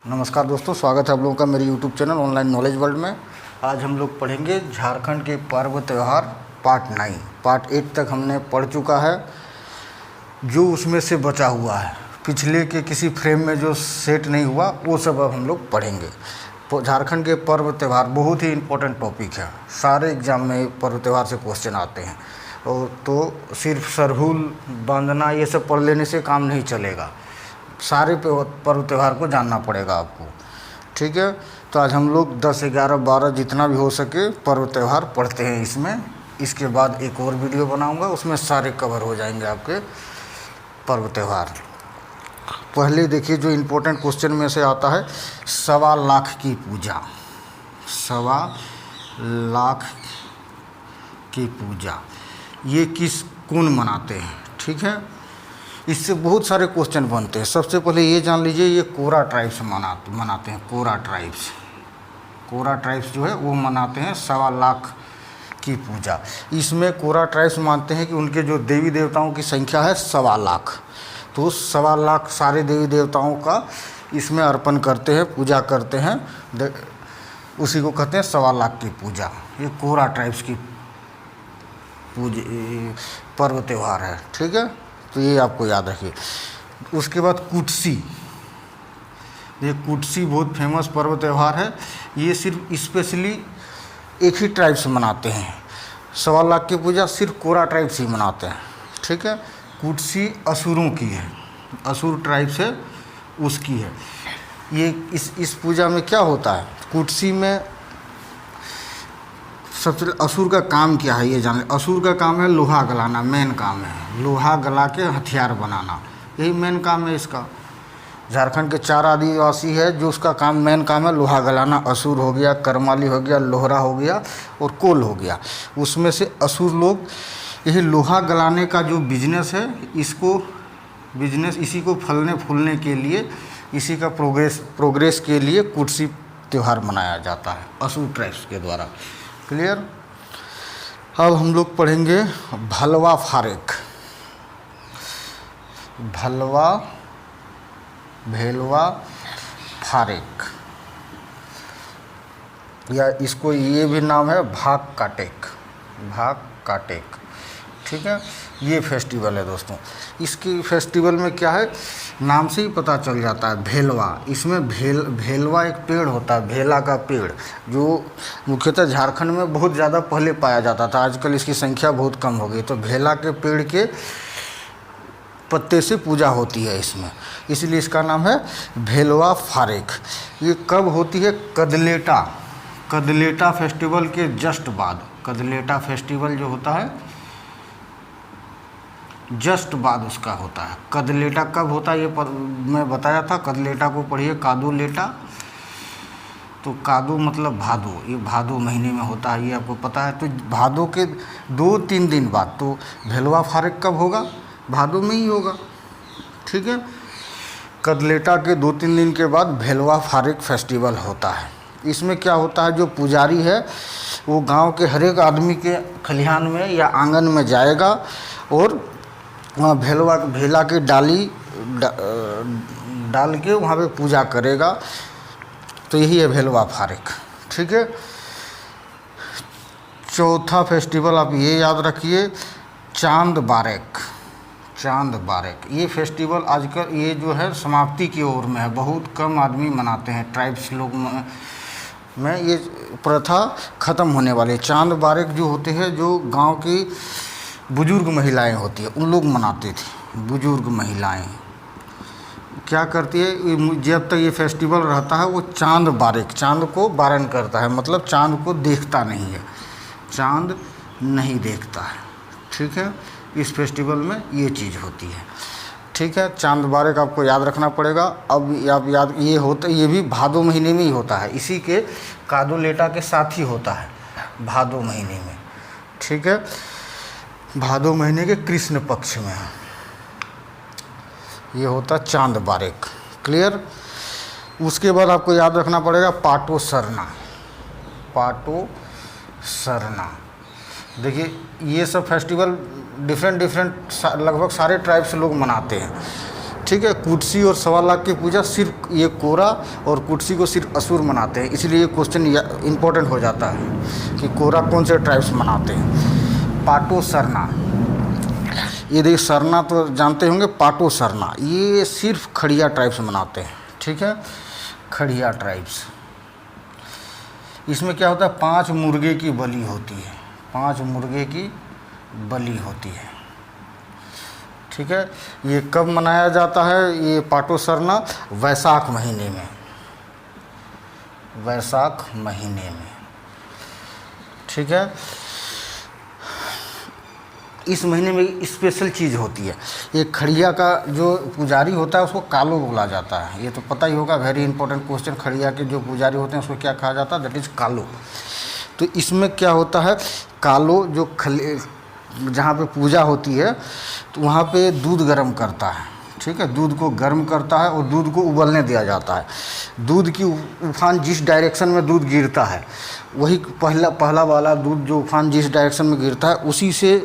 नमस्कार दोस्तों, स्वागत है आप लोगों का मेरे YouTube channel online knowledge world में। आज हम लोग पढ़ेंगे झारखंड के पर्व त्यौहार पार्ट 9। पार्ट 8 तक हमने पढ़ चुका है। जो उसमें से बचा हुआ है, पिछले के किसी फ्रेम में जो सेट नहीं हुआ, वो सब अब हम लोग पढ़ेंगे। झारखंड के पर्व त्यौहार बहुत ही इम्पोर्टेंट टॉपिक है। सारे एग्जाम में पर्व त्यौहार से क्वेश्चन आते हैं। और तो सिर्फ सरहुल वंदना ये सब पढ़ लेने से काम नहीं चलेगा। सारे पर्व त्यौहार को जानना पड़ेगा आपको, ठीक है। तो आज हम लोग 10, 11, 12 जितना भी हो सके पर्व त्यौहार पढ़ते हैं इसमें। इसके बाद एक और वीडियो बनाऊंगा, उसमें सारे कवर हो जाएंगे आपके पर्व त्यौहार। पहले देखिए, जो इम्पोर्टेंट क्वेश्चन में से आता है, 1.25 लाख की पूजा। 1.25 लाख की पूजा ये कौन मनाते हैं, ठीक है। इससे बहुत सारे क्वेश्चन बनते हैं। सबसे पहले ये जान लीजिए, ये कोरा ट्राइब्स मनाते हैं। कोरा ट्राइब्स जो है वो मनाते हैं 1.25 लाख की पूजा। इसमें कोरा ट्राइब्स मानते हैं कि उनके जो देवी देवताओं की संख्या है 1.25 लाख। तो 1.25 लाख सारे देवी देवताओं का इसमें अर्पण करते हैं, पूजा करते हैं। उसी को कहते हैं 1.25 लाख की पूजा। ये कोरा ट्राइब्स की पर्व त्यौहार है, ठीक है। तो ये आपको याद रखिए। उसके बाद कुटसी। ये कुटसी बहुत फेमस पर्व त्यौहार है। ये सिर्फ स्पेशली एक ही ट्राइब से मनाते हैं। 1.25 लाख की पूजा सिर्फ कोरा ट्राइब से ही मनाते हैं, ठीक है। कुटसी असुरों की है, असुर ट्राइब से उसकी है। ये इस पूजा में क्या होता है, कुटसी में सबसे असुर का काम क्या है ये जान लें। असुर का काम है लोहा गलाना, मेन काम है। लोहा गला के हथियार बनाना, यही मेन काम है इसका। झारखंड के 4 आदिवासी है जो उसका काम मेन काम है लोहा गलाना। असुर हो गया, करमाली हो गया, लोहरा हो गया और कोल हो गया। उसमें से असुर लोग यही लोहा गलाने का जो बिजनेस है, इसी को फलने फूलने के लिए, इसी का प्रोग्रेस के लिए कुटसी त्यौहार मनाया जाता है असुर ट्राइब्स के द्वारा। क्लियर। अब हम लोग पढ़ेंगे भलवा फारेक। भेलवा फारेक, या इसको ये भी नाम है भाग काटेक, ठीक है। ये फेस्टिवल है दोस्तों। इसकी फेस्टिवल में क्या है, नाम से ही पता चल जाता है भेलवा। इसमें भेलवा एक पेड़ होता है, भेला का पेड़, जो मुख्यतः झारखंड में बहुत ज़्यादा पहले पाया जाता था। आजकल इसकी संख्या बहुत कम हो गई। तो भेला के पेड़ के पत्ते से पूजा होती है इसमें, इसलिए इसका नाम है भेलवा फारेक। ये कब होती है, कदलेटा फेस्टिवल के जस्ट बाद। कदलेटा फेस्टिवल जो होता है जस्ट बाद उसका होता है। कदलेटा कब होता है ये मैं बताया था। कदलेटा को पढ़िए कादू लेटा। तो कादू मतलब भादो, ये भादो महीने में होता है, ये आपको पता है। तो भादो के 2-3 दिन बाद तो भेलवा फारेक कब होगा, भादो में ही होगा, ठीक है। कदलेटा के 2-3 दिन के बाद भेलवा फारेक फेस्टिवल होता है। इसमें क्या होता है, जो पुजारी है वो गांव के हर एक आदमी के खलिहान में या आंगन में जाएगा और वहाँ भेला की डाली डाल के वहाँ पे पूजा करेगा। तो यही है भेलवा फारेक, ठीक है। चौथा फेस्टिवल आप ये याद रखिए, चांद बारेक। ये फेस्टिवल आजकल ये जो है समाप्ति की ओर में है। बहुत कम आदमी मनाते हैं ट्राइब्स लोग में ये प्रथा ख़त्म होने वाली है। चांद बारेक जो होते हैं, जो गांव की बुजुर्ग महिलाएं होती है, उन लोग मनाते थे। बुजुर्ग महिलाएं क्या करती है, जब तक ये फेस्टिवल रहता है वो चांद को बारण करता है, मतलब चांद को देखता नहीं है, चांद नहीं देखता है, ठीक है। इस फेस्टिवल में ये चीज़ होती है, ठीक है। चांद बारेक आपको याद रखना पड़ेगा। अब आप याद ये भी भादो महीने में ही होता है। इसी के कादू लेटा के साथ ही होता है भादो महीने में, ठीक है। भादो महीने के कृष्ण पक्ष में ये होता चांद बारेक, क्लियर। उसके बाद आपको याद रखना पड़ेगा पाटो सरना। देखिए ये सब फेस्टिवल डिफरेंट लगभग सारे ट्राइब्स लोग मनाते हैं। ठीक है। कुर्सी और 1.25 लाख की पूजा सिर्फ ये कोरा और कुर्सी को सिर्फ असुर मनाते हैं, इसलिए ये क्वेश्चन इम्पोर्टेंट हो जाता है कि कोरा कौन से ट्राइब्स मनाते हैं। पाटो सरना, ये देखिए सरना तो जानते होंगे, पाटो सरना ये सिर्फ खड़िया ट्राइब्स मनाते हैं, ठीक है, खड़िया ट्राइब्स। इसमें क्या होता है, 5 मुर्गे की बलि होती है, 5 मुर्गे की बलि होती है, ठीक है। ये कब मनाया जाता है, ये पाटो सरना वैशाख महीने में, वैशाख महीने में, ठीक है। इस महीने में स्पेशल चीज़ होती है, ये खड़िया का जो पुजारी होता है उसको कालो बोला जाता है, ये तो पता ही होगा, वेरी इंपॉर्टेंट क्वेश्चन। खड़िया के जो पुजारी होते हैं उसको क्या कहा जाता है, दैट इज़ कालो। तो इसमें क्या होता है, कालो जो जहाँ पे पूजा होती है तो वहाँ पे दूध गर्म करता है, ठीक है, दूध को गर्म करता है और दूध को उबलने दिया जाता है। दूध की उफान जिस डायरेक्शन में दूध गिरता है, वही पहला वाला दूध जो उफान जिस डायरेक्शन में गिरता है उसी से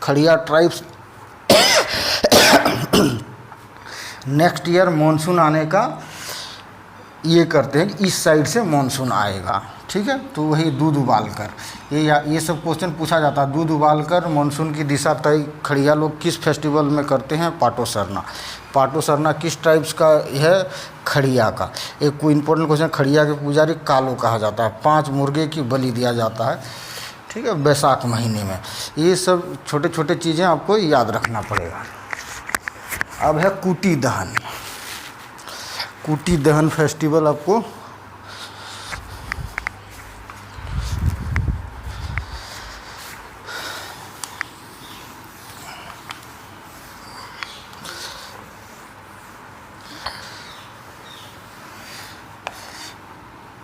खड़िया ट्राइब्स नेक्स्ट ईयर मॉनसून आने का ये करते हैं कि इस साइड से मॉनसून आएगा, ठीक है। तो वही दूध उबाल कर, ये सब क्वेश्चन पूछा जाता है। दूध उबाल कर मानसून की दिशा तय खड़िया लोग किस फेस्टिवल में करते हैं, पाटो सरना। पाटो सरना किस ट्राइब्स का है, खड़िया का। एक कोई इंपॉर्टेंट क्वेश्चन, खड़िया के पुजारी कालो कहा जाता है, 5 मुर्गे की बलि दिया जाता है, ठीक है, बैसाख महीने में। ये सब छोटे छोटे चीज़ें आपको याद रखना पड़ेगा। अब है कुटी दहन। कुटी दहन फेस्टिवल आपको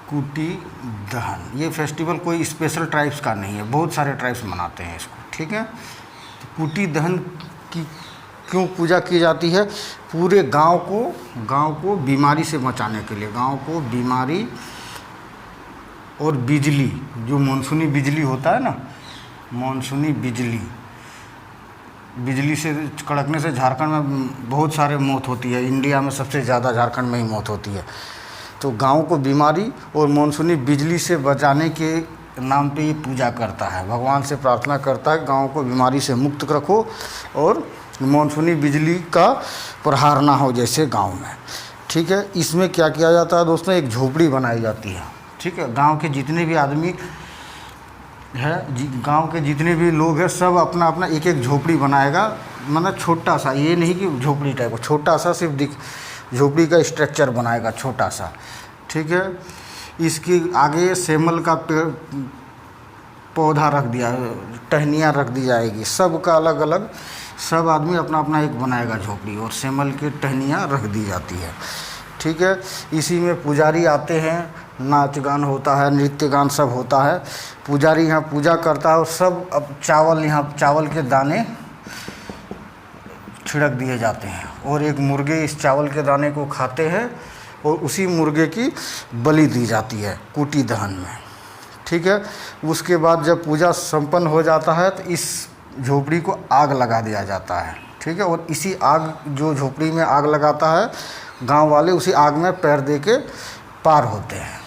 कुटी दहन, ये फेस्टिवल कोई स्पेशल ट्राइब्स का नहीं है, बहुत सारे ट्राइब्स मनाते हैं इसको, ठीक है। तो कुटी दहन की क्यों पूजा की जाती है, पूरे गांव को बीमारी से बचाने के लिए, गांव को बीमारी और बिजली, जो मानसूनी बिजली होता है ना, मानसूनी बिजली से कड़कने से झारखंड में बहुत सारे मौत होती है, इंडिया में सबसे ज़्यादा झारखंड में ही मौत होती है। तो गांव को बीमारी और मानसूनी बिजली से बचाने के नाम पे ये पूजा करता है, भगवान से प्रार्थना करता है गांव को बीमारी से मुक्त रखो और मानसूनी बिजली का प्रहार ना हो जैसे गांव में, ठीक है। इसमें क्या किया जाता है दोस्तों, एक झोपड़ी बनाई जाती है, ठीक है। गांव के जितने भी आदमी है, गांव के जितने भी लोग हैं, सब अपना अपना एक एक झोपड़ी बनाएगा, मतलब छोटा सा, ये नहीं कि झोपड़ी टाइप, छोटा सा सिर्फ झोपड़ी का स्ट्रक्चर बनाएगा छोटा सा, ठीक है। इसके आगे सेमल का पेड़ पौधा रख दिया, टहनियाँ रख दी जाएगी, सबका अलग अलग, सब आदमी अपना अपना एक बनाएगा झोपड़ी और सेमल की टहनियाँ रख दी जाती है, ठीक है। इसी में पुजारी आते हैं, नाच गान होता है, नृत्य गान सब होता है, पुजारी यहाँ पूजा करता है और सब अब चावल के दाने छिड़क दिए जाते हैं और एक मुर्गे इस चावल के दाने को खाते हैं और उसी मुर्गे की बलि दी जाती है कुटी दहन में, ठीक है। उसके बाद जब पूजा संपन्न हो जाता है तो इस झोपड़ी को आग लगा दिया जाता है, ठीक है। और इसी आग, जो झोपड़ी में आग लगाता है, गांव वाले उसी आग में पैर दे के पार होते हैं,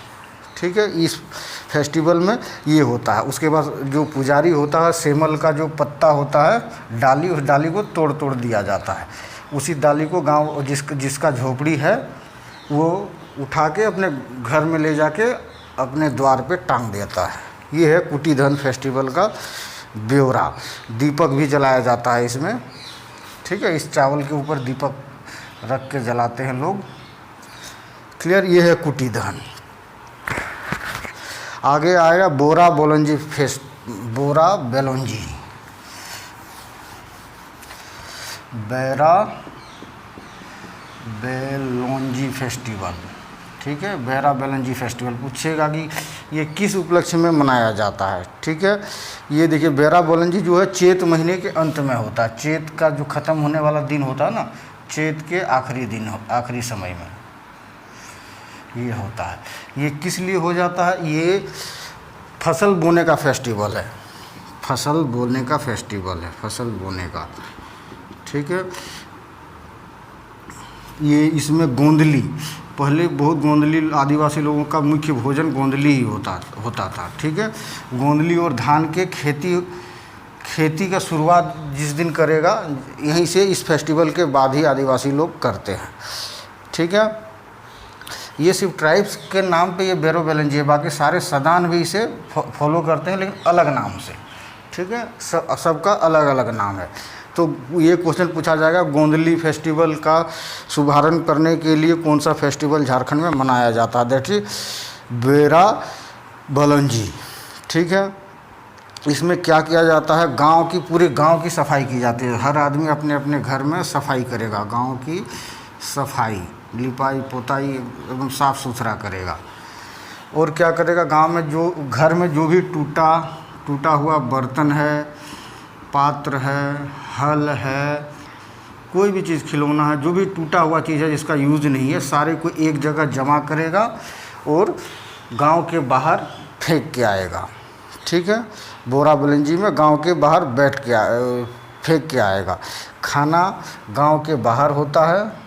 ठीक है। इस फेस्टिवल में ये होता है। उसके बाद जो पुजारी होता है, सेमल का जो पत्ता होता है डाली, उस डाली को तोड़ दिया जाता है, उसी डाली को गांव जिसका झोपड़ी है वो उठा के अपने घर में ले जाके अपने द्वार पे टांग देता है। ये है कुटी दहन फेस्टिवल का ब्यौरा। दीपक भी जलाया जाता है इसमें, ठीक है। इस चावल के ऊपर दीपक रख के जलाते हैं लोग, क्लियर। ये है कुटी दहन। आगे आएगा बोरा बेलोंजी फेस्टिवल, ठीक है। बैरा बेलोंजी फेस्टिवल पूछेगा कि ये किस उपलक्ष्य में मनाया जाता है, ठीक है। ये देखिए बैरा बेलोंजी जो है चैत महीने के अंत में होता है, चैत का जो ख़त्म होने वाला दिन होता है ना, चैत के आखिरी समय में ये होता है। ये किस लिए हो जाता है, ये फसल बोने का फेस्टिवल है, फसल बोने का, ठीक है। ये इसमें गोंदली, पहले बहुत गोंदली आदिवासी लोगों का मुख्य भोजन गोंदली ही होता था। ठीक है, गोंदली और धान के खेती का शुरुआत जिस दिन करेगा, यहीं से इस फेस्टिवल के बाद ही आदिवासी लोग करते हैं। ठीक है, ये सिर्फ ट्राइब्स के नाम पे ये बेरो बेलंजी है, बाकी सारे सदान भी इसे फॉलो करते हैं लेकिन अलग नाम से। ठीक है, सबका अलग अलग नाम है। तो ये क्वेश्चन पूछा जाएगा, गोंदली फेस्टिवल का शुभारंभ करने के लिए कौन सा फेस्टिवल झारखंड में मनाया जाता है? दैट इज बेरा बलंजी। ठीक है, इसमें क्या किया जाता है, पूरे गांव की सफाई की जाती है। हर आदमी अपने अपने घर में सफाई करेगा, गांव की सफाई, लिपाई पोताई एकदम साफ़ सुथरा करेगा। और क्या करेगा, गांव में जो घर में जो भी टूटा हुआ बर्तन है, पात्र है, हल है, कोई भी चीज़, खिलौना है, जो भी टूटा हुआ चीज़ है जिसका यूज़ नहीं है, सारे को एक जगह जमा करेगा और गांव के बाहर फेंक के आएगा। ठीक है, बोरा बलंजी में गांव के बाहर फेंक के आएगा। खाना गांव के बाहर होता है,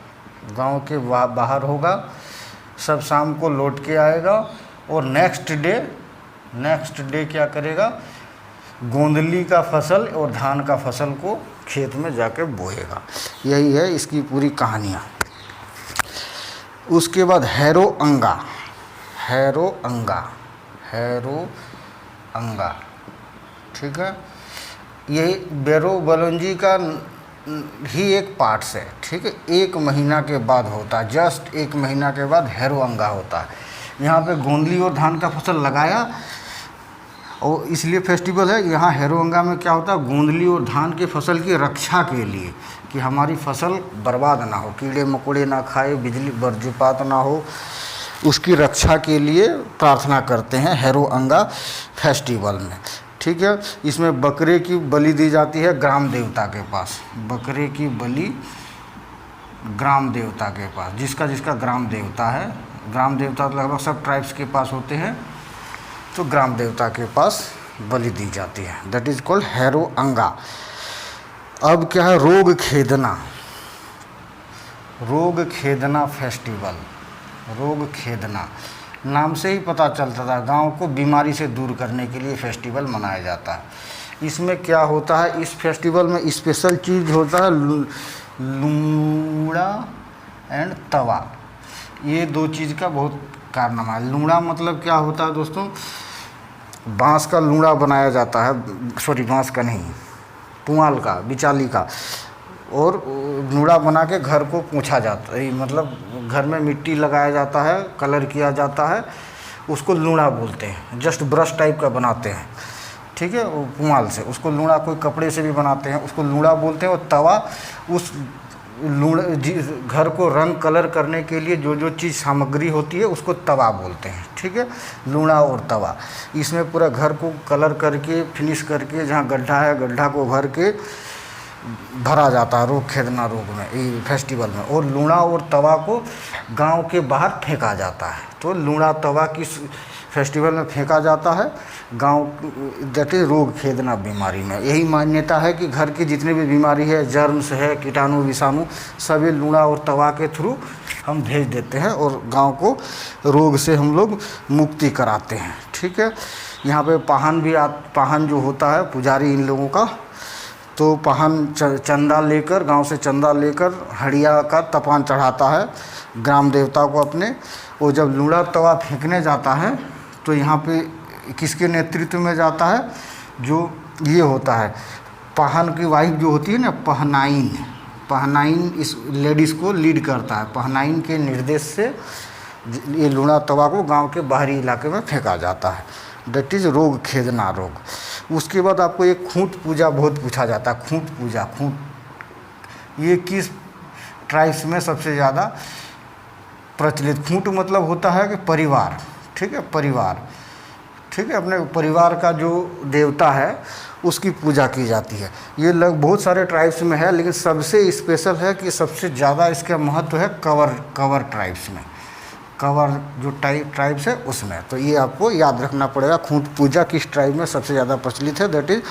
गांव के बाहर होगा, सब शाम को लौट के आएगा और नेक्स्ट डे क्या करेगा, गोंदली का फसल और धान का फसल को खेत में जाके बोएगा। यही है इसकी पूरी कहानियाँ। उसके बाद हैरो अंगा। ठीक है, यही बेरो बलंजी का ही एक पार्ट्स है। ठीक है, 1 महीना के बाद होता है, जस्ट 1 महीना के बाद हैरो अंगा होता है। यहाँ पे गोंदली और धान का फसल लगाया और इसलिए फेस्टिवल है। यहाँ हैरोअंगा में क्या होता है, गोंदली और धान के फसल की रक्षा के लिए, कि हमारी फसल बर्बाद ना हो, कीड़े मकोड़े ना खाए, बिजली वज्रपात ना हो, उसकी रक्षा के लिए प्रार्थना करते हैं हैरोअंगा फेस्टिवल में। ठीक है, इसमें बकरे की बलि दी जाती है ग्राम देवता के पास, बकरे की बलि ग्राम देवता के पास, जिसका ग्राम देवता है। ग्राम देवता तो लगभग सब ट्राइब्स के पास होते हैं, तो ग्राम देवता के पास बलि दी जाती है। दैट इज कॉल्ड हैरोअंगा। अब क्या है, रोग खेदना फेस्टिवल। रोग खेदना नाम से ही पता चलता था, गांव को बीमारी से दूर करने के लिए फेस्टिवल मनाया जाता है। इसमें क्या होता है, इस फेस्टिवल में स्पेशल चीज़ होता है लूड़ा एंड तवा। ये 2 चीज़ का बहुत कारनामा है। लूड़ा मतलब क्या होता है दोस्तों, बांस का लूड़ा बनाया जाता है, सॉरी बांस का नहीं, पुआल का, बिचाली का, और लूड़ा बना के घर को पोंछा जाता है, मतलब घर में मिट्टी लगाया जाता है, कलर किया जाता है, उसको लूड़ा बोलते हैं। जस्ट ब्रश टाइप का बनाते हैं। ठीक है, वो पुआल से, उसको लूड़ा, कोई कपड़े से भी बनाते हैं, उसको लूड़ा बोलते हैं। और तवा, उस लूड़ा घर को रंग कलर करने के लिए जो जो चीज़ सामग्री होती है उसको तवा बोलते हैं। ठीक है, लूड़ा और तवा, इसमें पूरा घर को कलर करके फिनिश करके, जहाँ गड्ढा है गड्ढा को भरा जाता है रोग खेदना रोग में, फेस्टिवल में। और लूड़ा और तवा को गांव के बाहर फेंका जाता है। तो लूड़ा तवा किस फेस्टिवल में फेंका जाता है, गांव, दैट इज रोग खेदना बीमारी में। यही मान्यता है कि घर की जितनी भी बीमारी है, जर्म्स है, कीटाणु विषाणु, सभी लूड़ा और तवा के थ्रू हम भेज देते हैं और गांव को रोग से हम लोग मुक्ति कराते हैं। ठीक है, यहाँ पे पाहन जो होता है पुजारी इन लोगों का, तो पाहन चंदा लेकर, गांव से चंदा लेकर हड़िया का तपान चढ़ाता है ग्राम देवता को अपने। और जब लूड़ा तवा फेंकने जाता है तो यहाँ पे किसके नेतृत्व में जाता है, जो ये होता है पाहन की वाइफ जो होती है ना, पहनाइन इस लेडीज़ को लीड करता है। पहनाइन के निर्देश से ये लूड़ा तवा को गांव के बाहरी इलाके में फेंका जाता है। दैट इज़ रोग खेदना रोग। उसके बाद आपको एक खूंट पूजा बहुत पूछा जाता है। खूंट पूजा, ये किस ट्राइब्स में सबसे ज़्यादा प्रचलित? खूंट मतलब होता है कि परिवार, ठीक है, परिवार, ठीक है, अपने परिवार का जो देवता है उसकी पूजा की जाती है। ये बहुत सारे ट्राइब्स में है, लेकिन सबसे स्पेशल है कि सबसे ज़्यादा इसका महत्व है कवर ट्राइब्स में, कवर जो ट्राइब्स है उसमें। तो ये आपको याद रखना पड़ेगा, खूंट पूजा किस ट्राइब में सबसे ज़्यादा प्रचलित है, दैट इज़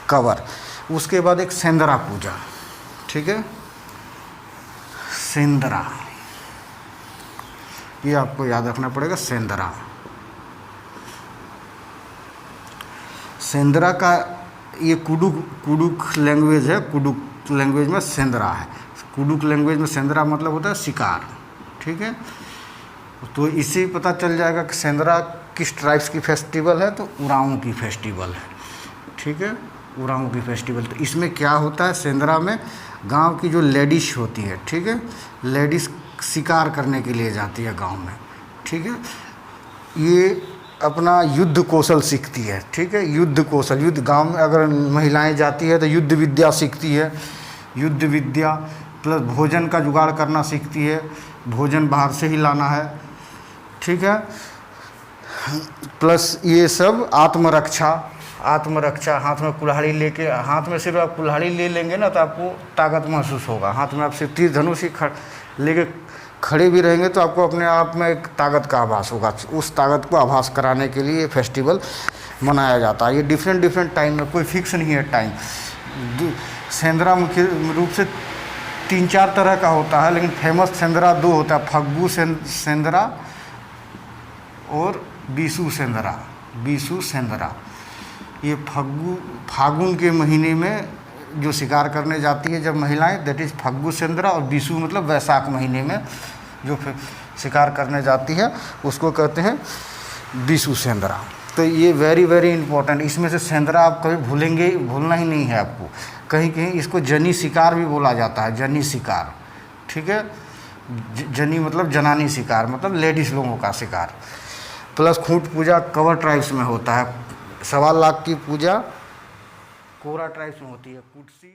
कवर। उसके बाद एक सेंदरा पूजा, ठीक है, सेंदरा ये आपको याद रखना पड़ेगा सेंदरा। सेंदरा का ये कुडुक लैंग्वेज है, कुडुक लैंग्वेज में सेंदरा है। कुडुक लैंग्वेज में सेंदरा मतलब होता है शिकार, ठीक है। तो इससे पता चल जाएगा कि सेंदरा किस ट्राइब्स की फेस्टिवल है, तो उरांव की फेस्टिवल है, ठीक है, उरांव की फेस्टिवल। तो इसमें क्या होता है, सेंदरा में गांव की जो लेडीज होती है, ठीक है, लेडीज़ शिकार करने के लिए जाती है गांव में, ठीक है। ये अपना युद्ध कौशल सीखती है, ठीक है, युद्ध कौशल, युद्ध गांव में अगर महिलाएं जाती है तो युद्ध विद्या सीखती है, युद्ध विद्या प्लस भोजन का जुगाड़ करना सीखती है, भोजन बाहर से ही लाना है, ठीक है, प्लस ये सब आत्मरक्षा, हाथ में कुल्हाड़ी लेके, हाथ में सिर्फ आप कुल्हाड़ी ले लेंगे ना तो आपको ताकत महसूस होगा, हाथ में आप सिर्फ तीर धनुष ही लेके खड़े भी रहेंगे तो आपको अपने आप में एक ताकत का आभास होगा। उस ताकत को आभास कराने के लिए ये फेस्टिवल मनाया जाता है। ये डिफरेंट टाइम में, कोई फिक्स नहीं है टाइम। सेंदरा मुख्य रूप से 3-4 तरह का होता है, लेकिन फेमस सेंदरा 2 होता है, फग्गू सेंदरा और बीसू सेंदरा। ये फागुन के महीने में जो शिकार करने जाती है जब महिलाएं, दैट इज़ फग्गू सेंदरा, और बीसू मतलब वैशाख महीने में जो शिकार करने जाती है उसको कहते हैं बीसू सेंदरा। तो ये वेरी इंपॉर्टेंट, इसमें से सेंदरा आप कभी भूलना ही नहीं है आपको। कहीं इसको जनी शिकार भी बोला जाता है, जनी शिकार, ठीक है, जनी मतलब जनानी शिकार, मतलब लेडीज़ लोगों का शिकार। प्लस खूंट पूजा कवर ट्राइब्स में होता है, 1.25 लाख की पूजा कोरा ट्राइब्स में होती है, कुटसी